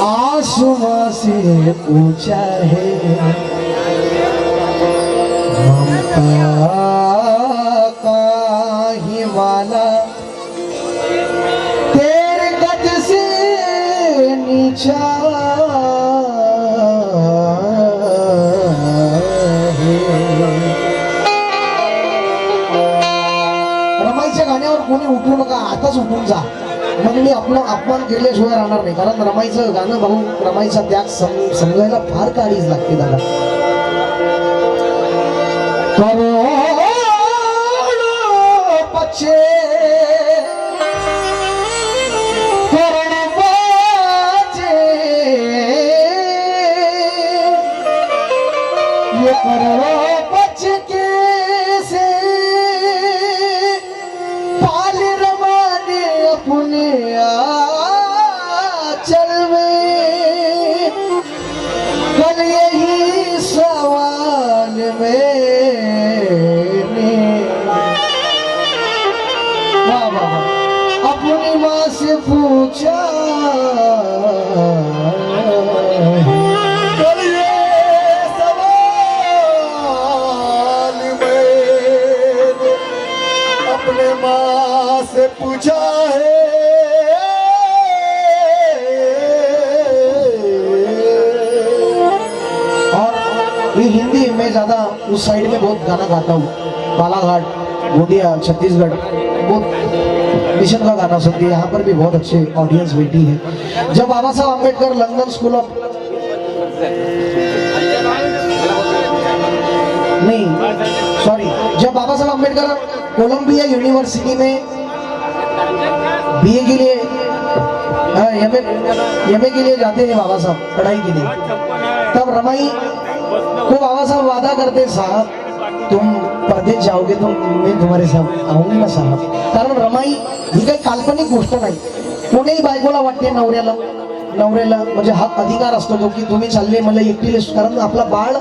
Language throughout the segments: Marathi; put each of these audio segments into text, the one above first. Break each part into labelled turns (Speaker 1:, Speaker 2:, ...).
Speaker 1: आसमां से ऊंचा है ममता का हिमालय तेरे कद से नीचा है। रमाईच्या गाण्यावर कोणी उठू नका, आताच उठून जा. मग मी आपला अपमान केल्याशिवाय राहणार नाही. कारण रमाईचं गाणं भाऊ, रमाईचा त्याग समजायला फार काळीच लागते दादा. अपनी माँ से पूछा सवाल मैंने अपने माँ से पूछा है. और ये हिंदी में ज्यादा उस साइड में बहुत गाना गाता हूँ. बालाघाट, गोंदिया, छत्तीसगढ़ बहुत मिशन का गाना सुनती है. यहाँ पर भी बहुत अच्छे ऑडियंस बैठी है. जब बाबा Saheb Ambedkar London school of जब बाबा साहब अम्बेडकर कोलंबिया यूनिवर्सिटी में बीए के लिए एमए के लिए जाते हैं बाबा साहब पढ़ाई के लिए, तब रमाई को बाबा साहब वादा करते, साहब तुम परदेश जाओगे तो मैं तुम्हारे साथ आऊंगी ना साहब. कारण रमाई ही काही काल्पनिक गोष्ट नाही. कोणीही बायकोला वाटते नवऱ्याला म्हणजे हा अधिकार असतो तो की तुम्ही चालले मला एकटीला. कारण आपला बाळ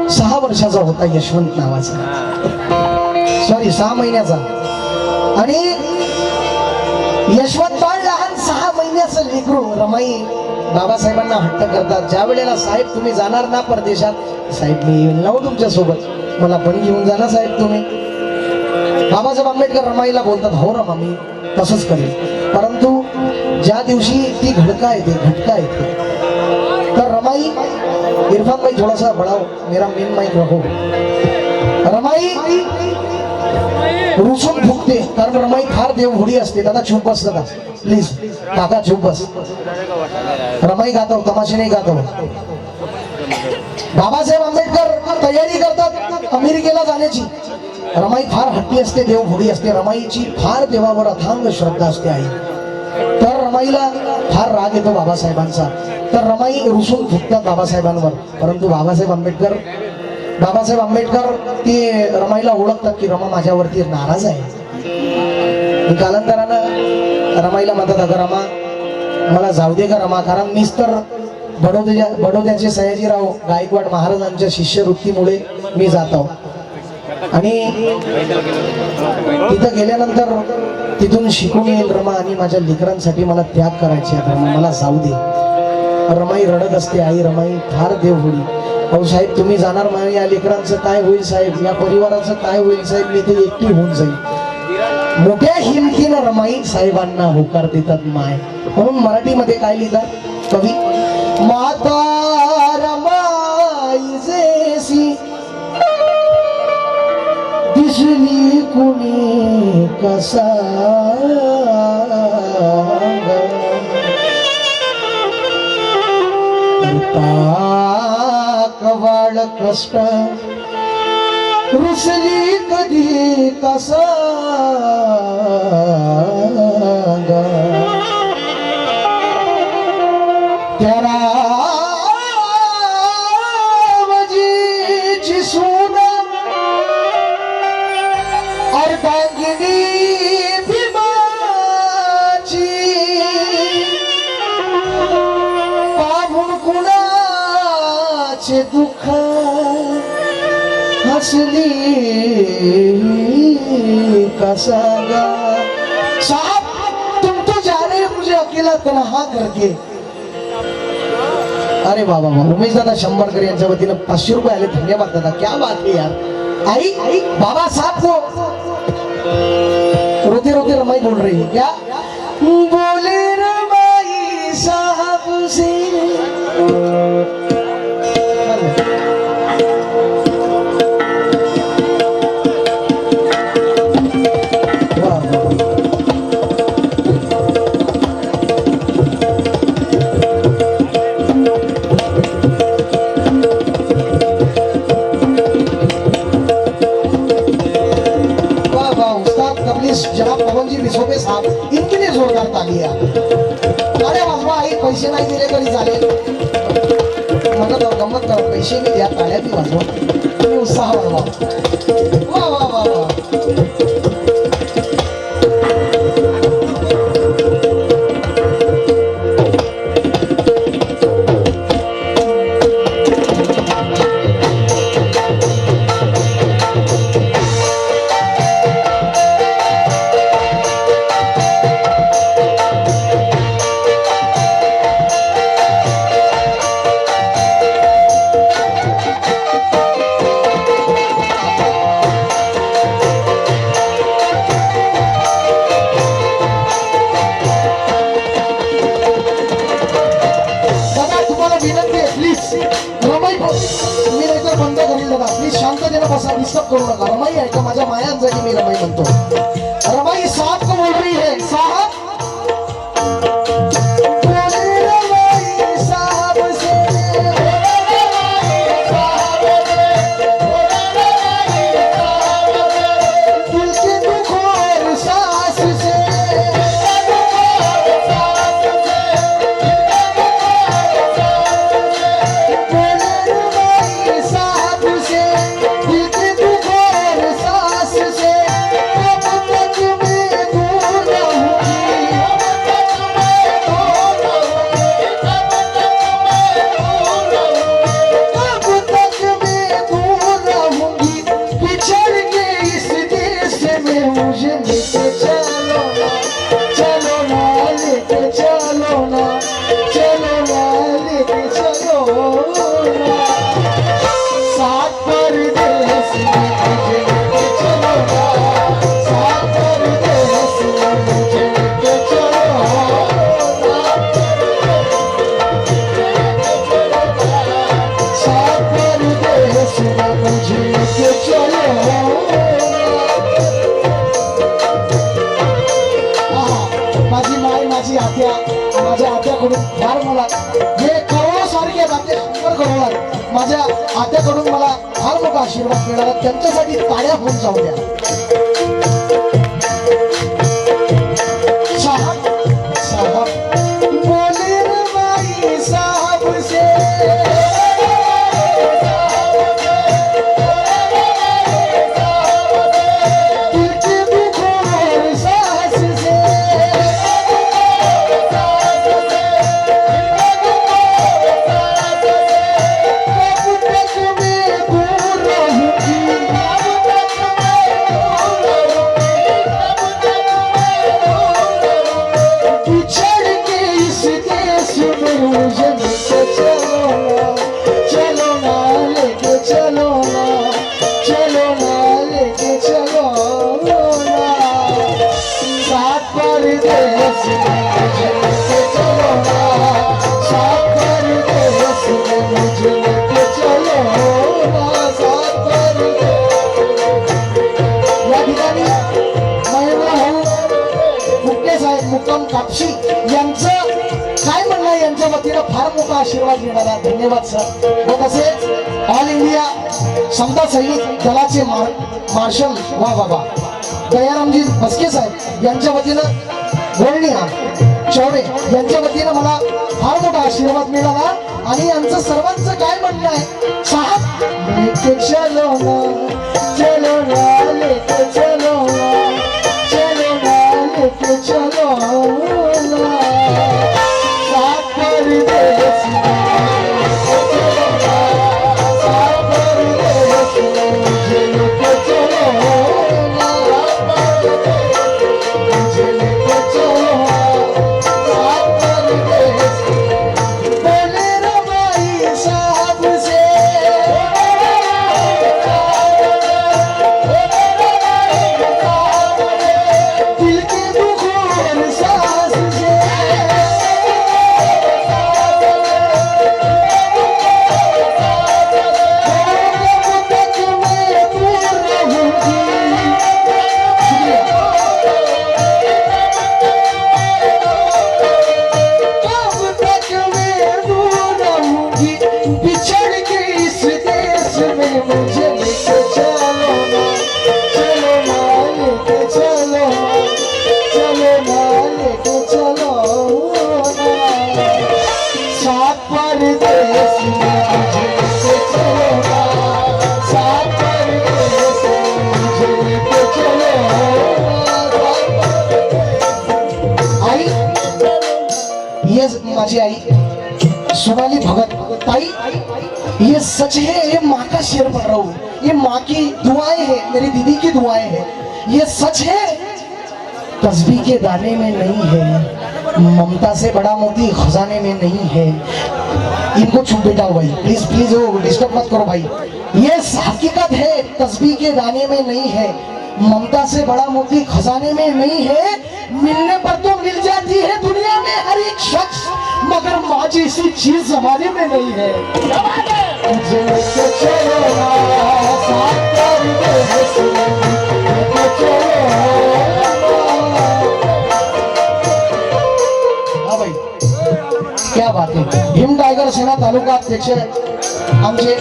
Speaker 1: 6 वर्षाचा होता, यशवंत नावाचा, 6 महिन्याचा. आणि यशवंत बाळ लहान 6 महिन्याचं लेकरू. रमाई बाबासाहेबांना हट्ट करतात, ज्या वेळेला साहेब तुम्ही जाणार ना परदेशात, साहेब मी येईल ना तुमच्या सोबत, मला पण घेऊन जा ना साहेब तुम्ही. बाबासाहेब आंबेडकर रमाईला बोलतात, हो रमा मी तसंच करेल. परंतु ज्या दिवशी ती घटका येते तर रमाई, इरफान भाई थोड़ा सा बढ़ाओ, मेरा मेन माइक रखो. रमाई रुसून फुकते, कारण रमाई फार देवघोडी असते. दादा चुप बस, दादा प्लीज, काका चुप बस. रमाई गातो, तमाशे नाही गातो. बाबासाहेब आंबेडकर तयारी करतात अमेरिकेला जाण्याची. रमाई फार हट्टी असते, देवभोडी असते. रमाईची फार देवावर अथांग श्रद्धा असते आई. तर रमाईला फार राग येतो बाबासाहेबांचा. तर रमाई रुसून फुटतात बाबासाहेबांवर. परंतु बाबासाहेब आंबेडकर ते रमाईला ओळखतात की रमा माझ्यावरती नाराज आहे. कालांतरानं रमाईला म्हणतात अगं रमा मला जाऊ दे का रमा, कारण मीच तर बडोद्याचे सयाजीराव गायकवाड महाराजांच्या शिष्यवृत्तीमुळे मी जात आहो. आणि तिथं गेल्यानंतर तिथून शिकून येईल रमा आणि माझ्या लेकरांसाठी मला त्याग करायचे आहे रमा, मला जाऊ दे. रमाई रडत असते. आई रमाई फार देवभोडी. अहो साहेब तुम्ही जाणार म्हणे, या लेकरांचं काय होईल साहेब, या परिवाराचं काय होईल साहेब, मी ते एकटी होऊन जाईल. मोठ्या हिमतीनं रमाई साहेबांना होकार देतात माय. म्हणून मराठीमध्ये काय लिहितात कवी, माता रमाई जैसी दिसली कुणी कसा कवाळ कष्ट रुसली कधी कसा त्याला वजीची सून अर्धांगिनी भीमाची पाहून कुणाचे दुःख हसली कसा गा. साहब तुम तो जा रहे हो, मुझे अकेला तन्हा करके. अरे बाबा उमेश दादा शंभरकर यांच्या वतीनं 500 रुपये आले. धन्यवाद दादा, क्या बात है यार. आई बाबा साहब को रोते रोते रमाई बोल रही है. क्या बोले रमाई साहब से, जनाब पवन जी विसोबे साहब, इनके लिए जोरदार तालियां. अरे वाजवा आई, पैसे नाही दिले तरी चालेल. म्हणत गंमत कर, पैसे मी द्या, ताळ्या ती वाजवा, तुम्ही उत्साह वाढवा. वा वा वा वा. डिस्टर्ब करू नका. रमाई ऐका, माझ्या मायांसाठी मी रमाई म्हणतो. रमाई साहब को बोल रही है, साहब आत्याकडून मला फार मोठा आशीर्वाद मिळाला, त्यांच्यासाठी ताळ्या होऊन जाऊ द्या. साहब साहब बोले रे भाई साहब से, मुक्काम कापशी यांचं काय म्हणणं आहे, यांच्या वतीनं फार मोठा आशीर्वाद मिळाला. धन्यवाद सर. व तसेच ऑल इंडिया समता सैनिक दलाचे मार्शल वा बाबा दयारामजी बस्के साहेब यांच्या वतीनं गोळणीया चौडे यांच्या वतीनं मला फार मोठा आशीर्वाद मिळाला. आणि यांचं सर्वांचं काय म्हणणं आहे, साहब लेके चलो ना, चलो ना, लेके चलो ना, चलो ना, लेके चलो ना, साथ परदेस माझी आई सोनाली भगत ताई, ये सच है, ये माँ का शेर पढ़ रहा हूँ, ये माँ की दुआएं है, मेरी दीदी की दुआएं है. ये सच है, तस्बीह के दाने में नहीं है, ममता से बड़ा मोती खजाने में नहीं है. इनको चुप बैठाओ भाई, प्लीज प्लीज वो डिस्टर्ब मत करो भाई. ये हकीकत है, तस्बीह के दाने में नहीं है, ममता से बड़ा मोती खजाने में नहीं है. मिलने पर तो मिल जाती है दुनिया में हर एक शख्स, मगर माँ जैसी चीज जमाने में नहीं है. मुझे लेके चलो ना, साथ परदेस लेके चलो ना. हाँ भाई, क्या बात है. भीम टायगर सेना तालुका अध्यक्ष आमचे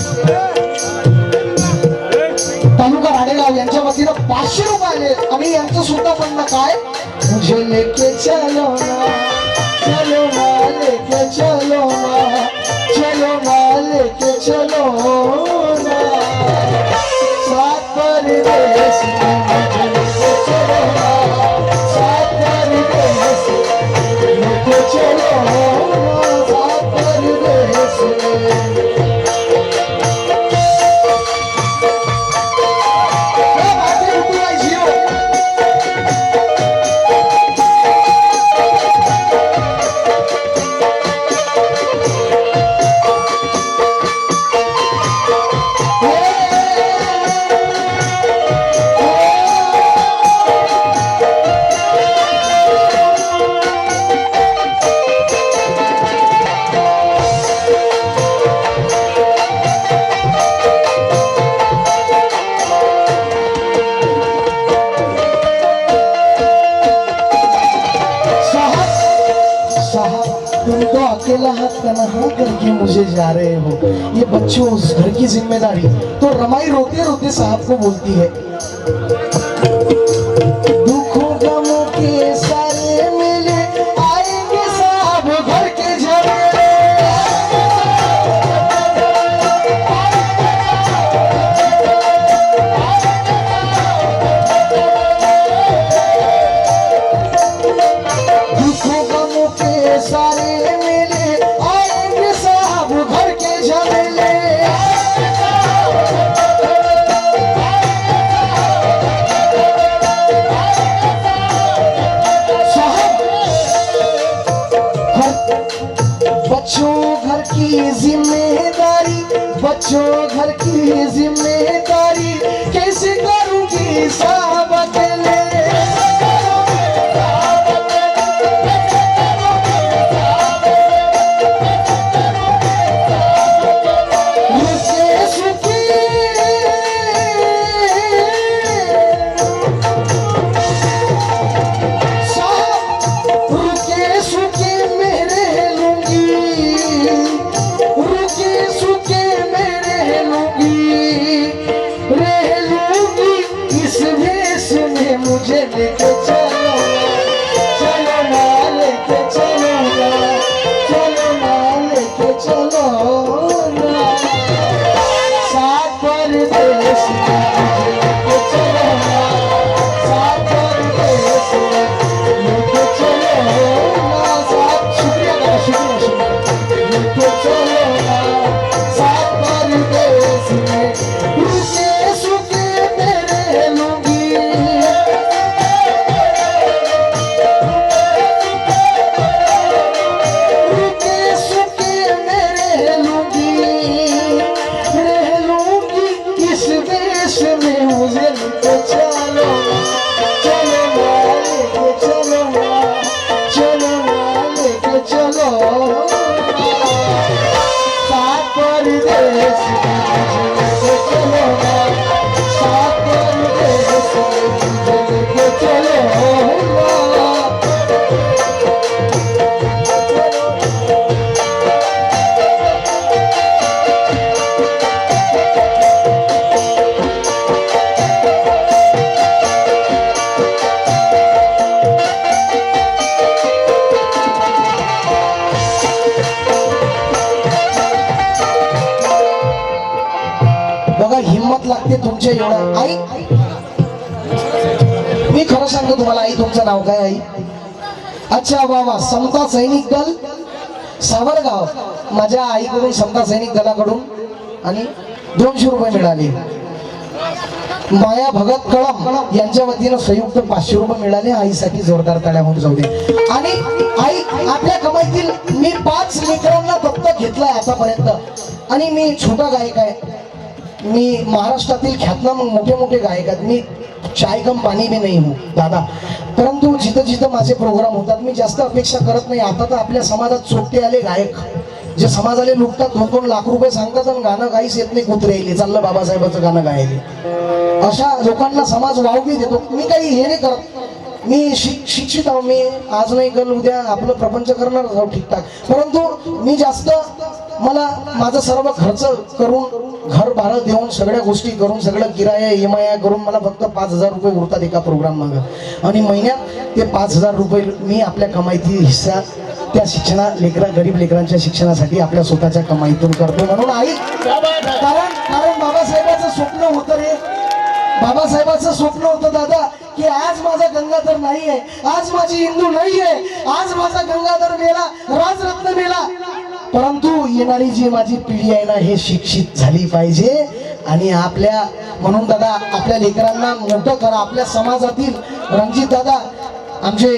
Speaker 1: तालुका राडेगाव यांच्या वतीनं 500 रुपये आले. आणि यांचं सुद्धा म्हणणं काय, मुझे लेके चलो ना, चलो ना, लेके चलो ना, चलो ना, लेके चलो ना, साथ परदेस मुझे लेके चलो ना, साथ परदेस लेके चलो ना, साथ परदेस. तुम तो अकेला हाथ तन्हा करके मुझे जा रहे हो. ये बच्चों घर की जिम्मेदारी। तो रमाई रोते रोते साहब को बोलती है, दुखों गमों के सारे मेले आएंगे साहब घर के झमेले। दुखों गमों के सारे मेले आएंगे साहब घर के झमेले। बच्चों घर की जिम्मेदारी, बच्चों घर की जिम्मेदारी कैसे करूंगी साहब अकेले। मुझे लेके चलो, चलो ना लेके चलो ना, चलो ना लेके चलो ना, साथ परदेस लेके चलो ना, साथ परदेस लेके चलो ना, साथ शुक्रिया का शुक्रिया लेके चलो ना, साथ परदेस में रुके सुके मेरे लूंगी। बघा हिम्मत लागते तुमच्या एवढं। आई मी खरं सांगतो तुम्हाला, आई तुमचं नाव काय आई? अच्छा बाबा, समता सैनिक दल सावरगाव। माझ्या आईकडून समता सैनिक दलाकडून आणि 200 रुपये मिळाले। माया भगत कळम यांच्या वतीनं संयुक्त 500 रुपये मिळाले। आईसाठी जोरदार टाळ्या होऊन जाऊ दे। आणि आई आपल्या कमाईतील मी 5 लेकरांना दत्तक घेतलाय आतापर्यंत। आणि मी छोटा गायक आहे, मी महाराष्ट्रातील ख्यातनाम मोठे मोठे गायक आहेत, मी चाय कम पाणी भी नाही हूँ दादा, परंतु जिथं जिथं माझे प्रोग्राम होतात मी जास्त अपेक्षा करत नाही। आता तर आपल्या समाजात चोट्टे आले गायक जे समाजाला लुटतात, 2-2 लाख रुपये सांगतात आणि गाणं काहीच येत नाही, कुत्रे येईल चाललं बाबासाहेबाचं गाणं गायले। अशा लोकांना समाज वावगी देतो। मी काही हे नाही करत, मी शिक्षित आहो, मी आज नाही कल उद्या आपलं प्रपंच करणार आहोत ठीकठाक, परंतु मी जास्त मला माझा सर्व खर्च करून घर भाडं देऊन सगळ्या गोष्टी करून सगळं किराया EMI करून मला फक्त 5,000 रुपये उरतात एका प्रोग्राम मागं। आणि महिन्यात ते 5,000 रुपये मी आपल्या कमाईतील हिस्सा त्या गरीब लेकरांच्या शिक्षणासाठी आपल्या स्वतःच्या कमाईतून करतो। म्हणून आई कारण बाबासाहेबाचं स्वप्न होतं रे, बाबासाहेबाचं स्वप्न होतं दादा की आज माझा गंगाधर नाही आहे, आज माझी हिंदू नाही आहे, आज माझा गंगाधर मेला, राजरत्न मेला, परंतु येणारी जी माझी पिढी आहे ना हे शिक्षित झाली पाहिजे। आणि आपल्या म्हणून दादा आपल्या लेकरांना मोठं करा। आपल्या समाजातील रणजित दादा, आमचे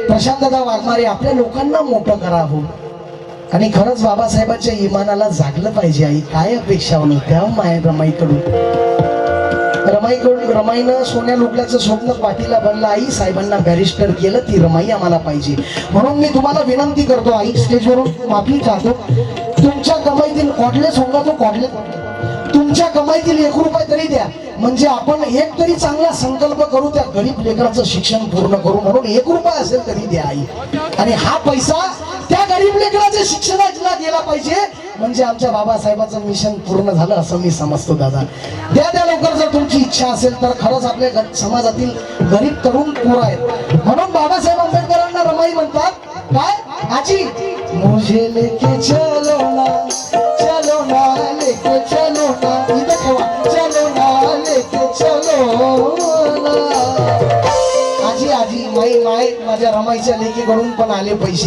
Speaker 1: प्रशांत दादा वाघमारे, आपल्या लोकांना मोठं करा हो। आणि खरंच बाबासाहेबांच्या इमानाला जागलं पाहिजे। आई काय अपेक्षा होती त्या रमाईकडून? रमाईनं सोन्या लुटल्याचं स्वप्न पाठीला बनलं, आई साहेबांना बॅरिस्टर केलं, ती रमाई आम्हाला पाहिजे। म्हणून मी तुम्हाला विनंती करतो आई, स्टेजवरून माफी चाहतो, तुमच्या कमाईतील कॉडले सोंगा तो कॉडले, तुमच्या कमाईतील 1 रुपया तरी द्या, म्हणजे आपण एक तरी चांगला संकल्प करू, त्या गरीब लेकराचं शिक्षण पूर्ण करू। म्हणून 1 रुपया असेल तरी द्या आई, आणि हा पैसा त्या गरीब लेकराच्या शिक्षणाला गेला पाहिजे। म्हणजे आमच्या बाबासाहेबाचं मिशन पूर्ण झालं असं मी समजतो दादा. द्या लवकर जर तुमची इच्छा असेल तर. खरंच आपल्या समाजातील गरीब तरुण पोरं आहेत म्हणून बाबासाहेब आंबेडकरांना रमाई म्हणतात. काय आजी मुझे लेके चलो ना लेके चलो ना, इथं ठेवा, चलो ना लेके चलो ना. आजी माई माझ्या रमाईच्या लेकीकडून पण आले पैसे.